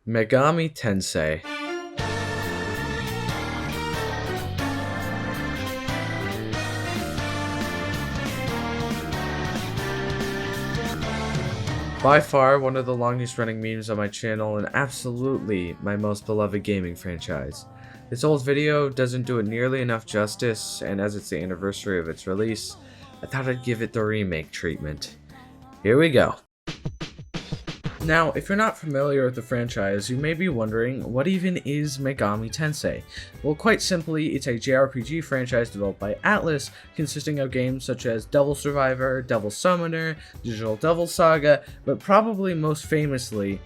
Megami Tensei. By far one of the longest running memes on my channel and absolutely my most beloved gaming franchise. This old video doesn't do it nearly enough justice, and as it's the anniversary of its release, I thought I'd give it the remake treatment. Here we go. Now, if you're not familiar with the franchise, you may be wondering, what even is Megami Tensei? Well, quite simply, it's a JRPG franchise developed by Atlus, consisting of games such as Devil Survivor, Devil Summoner, Digital Devil Saga, but probably most famously,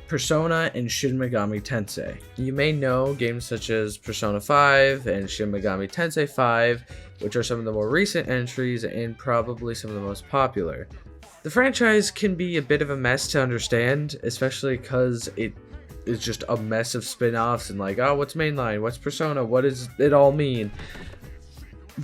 Persona and Shin Megami Tensei. You may know games such as Persona 5 and Shin Megami Tensei 5, which are some of the more recent entries and probably some of the most popular. The franchise can be a bit of a mess to understand, especially because it is just a mess of spin-offs and like, oh, what's mainline, what's Persona, what does it all mean?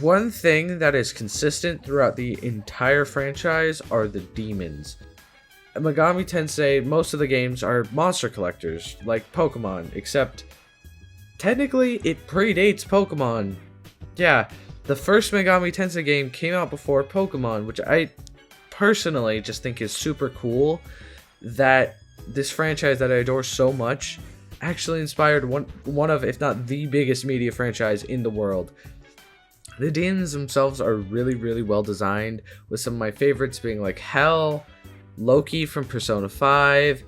One thing that is consistent throughout the entire franchise are the demons. In Megami Tensei, most of the games are monster collectors, like Pokemon, except technically it predates Pokemon. Yeah, the first Megami Tensei game came out before Pokemon, which I personally just think is super cool that this franchise that I adore so much actually inspired one of, if not the biggest media franchise in the world. The demons themselves are really well designed, with some of my favorites being like Hell, Loki from Persona 5,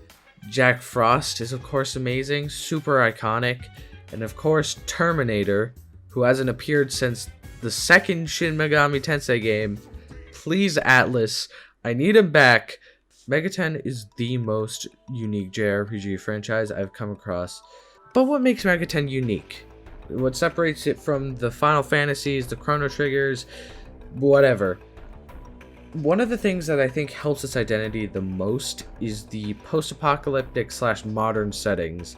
Jack Frost is of course amazing, super iconic, and of course Terminator, who hasn't appeared since the second Shin Megami Tensei game. Please, Atlus, I need him back. MegaTen is the most unique JRPG franchise I've come across. But what makes MegaTen unique? What separates it from the Final Fantasies, the Chrono Triggers, whatever? One of the things that I think helps its identity the most is the post-apocalyptic / modern settings.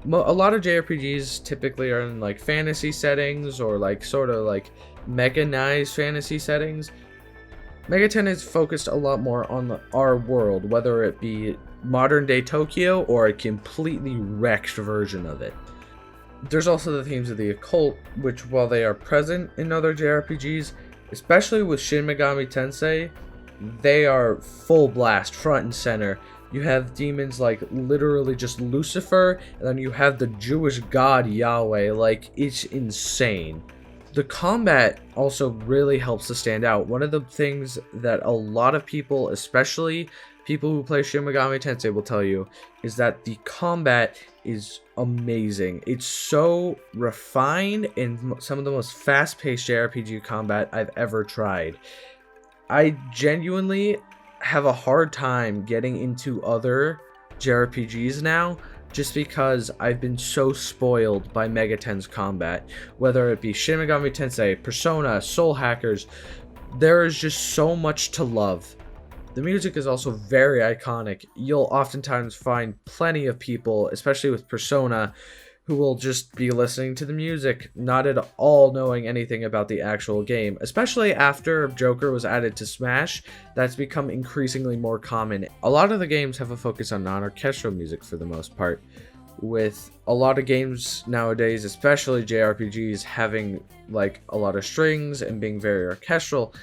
A lot of JRPGs typically are in like fantasy settings or like sort of like mechanized fantasy settings. MegaTen is focused a lot more on our world, whether it be modern day Tokyo or a completely wrecked version of it. There's also the themes of the occult, which while they are present in other JRPGs, especially with Shin Megami Tensei, they are full blast, front and center. You have demons like literally just Lucifer, and then you have the Jewish god Yahweh, like it's insane. The combat also really helps to stand out. One of the things that a lot of people, especially people who play Shin Megami Tensei, will tell you is that the combat is amazing. It's so refined and some of the most fast-paced JRPG combat I've ever tried. I genuinely have a hard time getting into other JRPGs now, just because I've been so spoiled by MegaTen's combat. Whether it be Shin Megami Tensei, Persona, Soul Hackers, there is just so much to love. The music is also very iconic. You'll oftentimes find plenty of people, especially with Persona, who will just be listening to the music, not at all knowing anything about the actual game. Especially after Joker was added to Smash, that's become increasingly more common. A lot of the games have a focus on non-orchestral music for the most part, with a lot of games nowadays, especially JRPGs, having like a lot of strings and being very orchestral.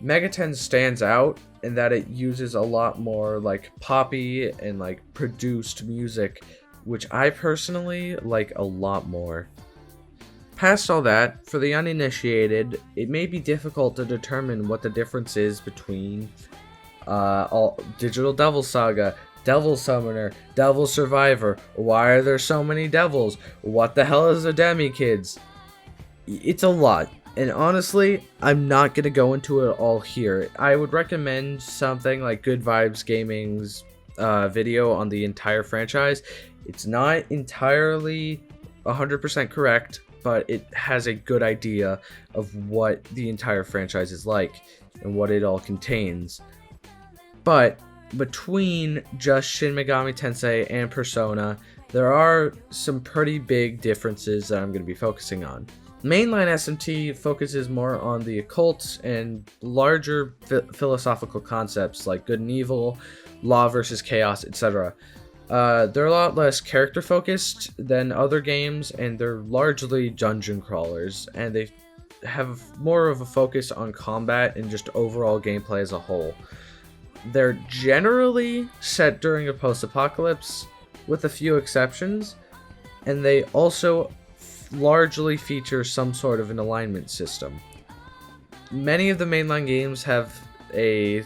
MegaTen stands out in that it uses a lot more like poppy and like produced music, which I personally like a lot more. Past all that, for the uninitiated, it may be difficult to determine what the difference is between all Digital Devil Saga, Devil Summoner, Devil Survivor. Why are there so many devils? What the hell is a demi-kids? It's a lot, and honestly, I'm not gonna go into it all here. I would recommend something like Good Vibes Gaming's video on the entire franchise. It's not entirely 100% correct, but it has a good idea of what the entire franchise is like and what it all contains. But between just Shin Megami Tensei and Persona, there are some pretty big differences that I'm going to be focusing on. Mainline SMT focuses more on the occult and larger philosophical concepts like good and evil, law versus chaos, etc. They're a lot less character focused than other games, and they're largely dungeon crawlers, and they have more of a focus on combat and just overall gameplay as a whole. They're generally set during a post-apocalypse, with a few exceptions, and they also largely feature some sort of an alignment system. Many of the mainline games have a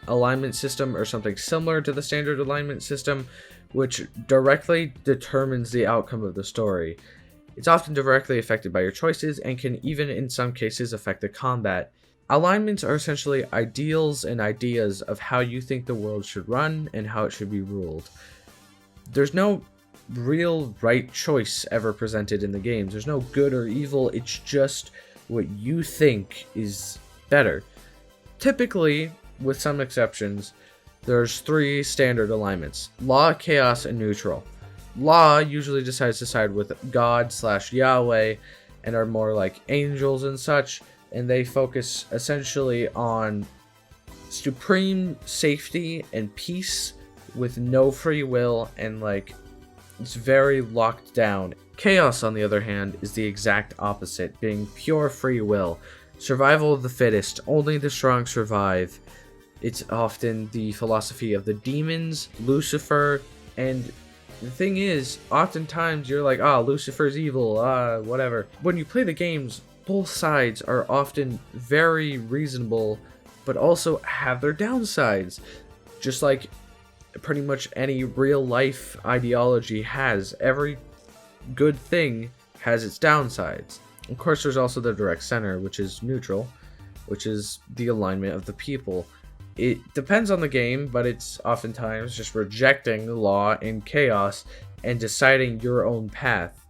alignment system or something similar to the standard alignment system, which directly determines the outcome of the story. It's often directly affected by your choices and can even in some cases affect the combat. Alignments are essentially ideals and ideas of how you think the world should run and how it should be ruled. There's no real right choice ever presented in the games. There's no good or evil, it's just what you think is better. Typically, with some exceptions, there's 3 standard alignments: law, chaos, and neutral. Law usually decides to side with God/Yahweh and are more like angels and such, and they focus essentially on supreme safety and peace with no free will, and like it's very locked down. Chaos, on the other hand, is the exact opposite, being pure free will. Survival of the fittest, only the strong survive. It's often the philosophy of the demons, Lucifer, and the thing is, oftentimes you're like, Lucifer's evil, whatever. When you play the games, both sides are often very reasonable, but also have their downsides. Just like pretty much any real life ideology has. Every good thing has its downsides. Of course, there's also the direct center, which is neutral, which is the alignment of the people. It depends on the game, but it's oftentimes just rejecting the law and chaos and deciding your own path.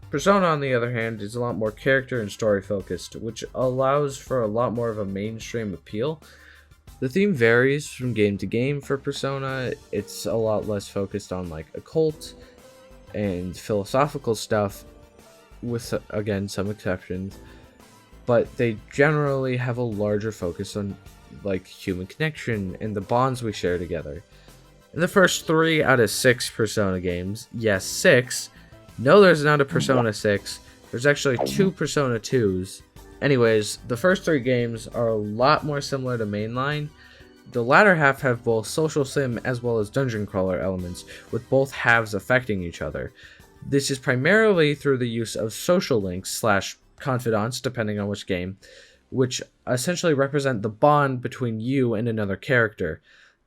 Persona, on the other hand, is a lot more character and story focused, which allows for a lot more of a mainstream appeal. The theme varies from game to game for Persona. It's a lot less focused on like occult and philosophical stuff, with again some exceptions, but they generally have a larger focus on like human connection and the bonds we share together. In the first 3 out of 6 Persona games, yes, 6. No, there's not a Persona 6. There's actually 2 Persona 2s. Anyways, the first 3 games are a lot more similar to mainline. The latter half have both social sim as well as dungeon crawler elements, with both halves affecting each other. This is primarily through the use of social links / confidants, depending on which game, which essentially represent the bond between you and another character.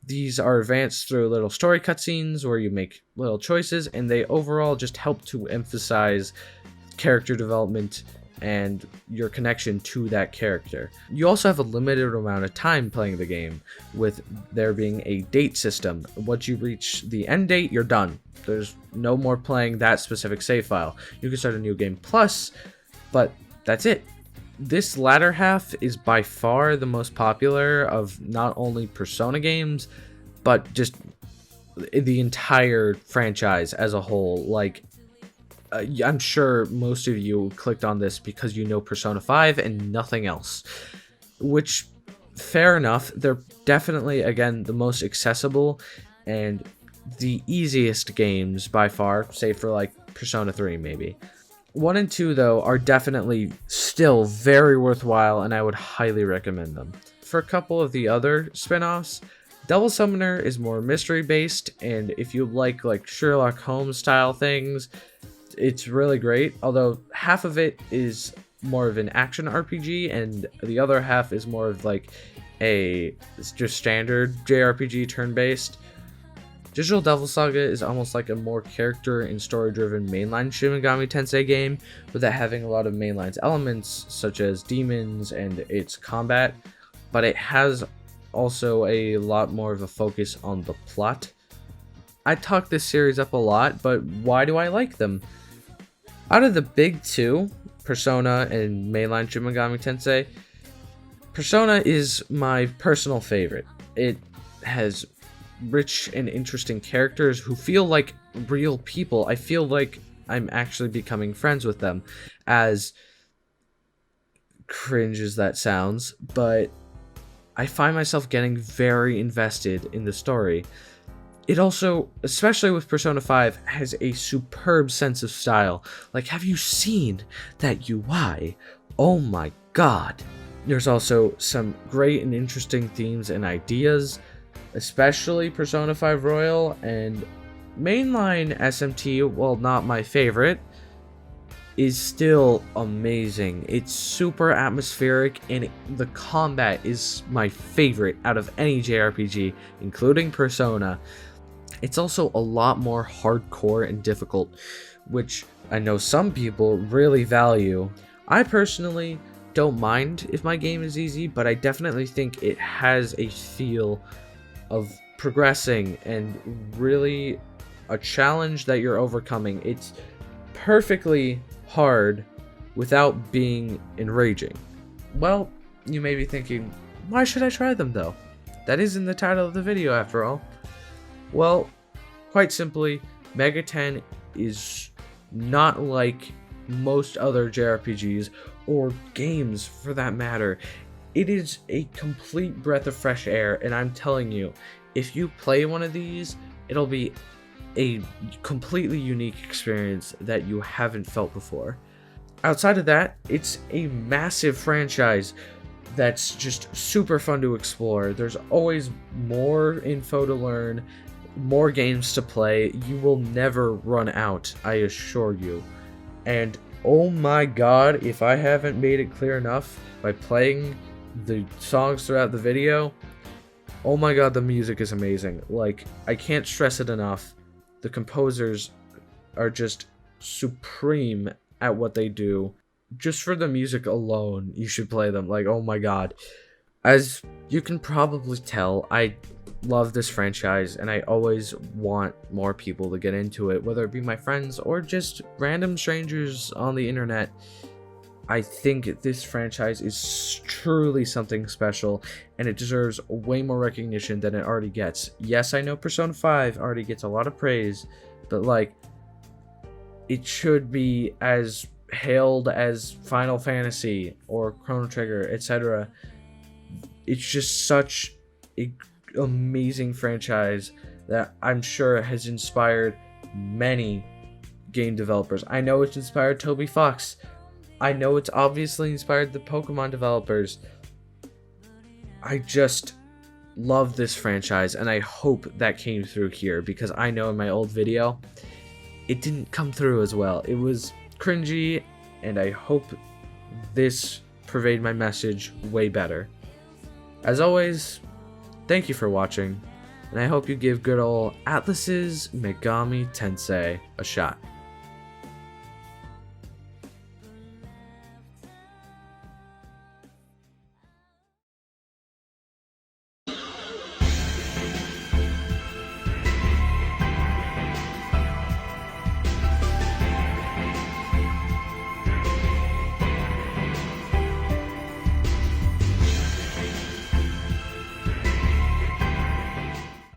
These are advanced through little story cutscenes where you make little choices, and they overall just help to emphasize character development and your connection to that character. You also have a limited amount of time playing the game, with there being a date system. Once you reach the end date, you're done. There's no more playing that specific save file. You can start a new game plus, but that's it. This latter half is by far the most popular of not only Persona games, but just the entire franchise as a whole. Like, I'm sure most of you clicked on this because you know Persona 5 and nothing else. Which, fair enough, they're definitely, again, the most accessible and the easiest games by far, save for like Persona 3 maybe. 1 and 2, though, are definitely still very worthwhile, and I would highly recommend them. For a couple of the other spin-offs, Devil Summoner is more mystery-based, and if you like Sherlock Holmes style things, it's really great, although half of it is more of an action RPG, and the other half is more of like a just standard JRPG turn-based. Digital Devil Saga is almost like a more character and story-driven mainline Shin Tensei game, with it having a lot of mainline elements such as demons and its combat, but it has also a lot more of a focus on the plot. I talk this series up a lot, but why do I like them? Out of the big 2, Persona and mainline Shin Tensei, Persona is my personal favorite. It has rich and interesting characters who feel like real people. I feel like I'm actually becoming friends with them, as cringe as that sounds, but I find myself getting very invested in the story. It also, especially with Persona 5, has a superb sense of style. Like, have you seen that UI? Oh my god. There's also some great and interesting themes and ideas, especially Persona 5 Royal, and mainline SMT, while not my favorite, is still amazing. It's super atmospheric, and the combat is my favorite out of any JRPG, including Persona. It's also a lot more hardcore and difficult, which I know some people really value. I personally don't mind if my game is easy, but I definitely think it has a feel of progressing and really a challenge that you're overcoming. It's perfectly hard without being enraging. Well, you may be thinking, why should I try them though? That is in the title of the video after all. Well, quite simply, MegaTen is not like most other JRPGs or games for that matter. It is a complete breath of fresh air, and I'm telling you, if you play one of these, it'll be a completely unique experience that you haven't felt before. Outside of that, it's a massive franchise that's just super fun to explore. There's always more info to learn, more games to play. You will never run out, I assure you. And oh my god, if I haven't made it clear enough by playing the songs throughout the video, oh my god, the music is amazing. Like, I can't stress it enough. The composers are just supreme at what they do. Just for the music alone, you should play them. Like, oh my god. As you can probably tell, I love this franchise, and I always want more people to get into it, whether it be my friends or just random strangers on the internet. I think this franchise is truly something special, and it deserves way more recognition than it already gets. Yes, I know Persona 5 already gets a lot of praise, but like, it should be as hailed as Final Fantasy or Chrono Trigger, etc. It's just such an amazing franchise that I'm sure has inspired many game developers. I know it's inspired Toby Fox. I know it's obviously inspired the Pokemon developers. I just love this franchise, and I hope that came through here, because I know in my old video, it didn't come through as well. It was cringy, and I hope this conveyed my message way better. As always, thank you for watching, and I hope you give good ol' Atlas's Megami Tensei a shot.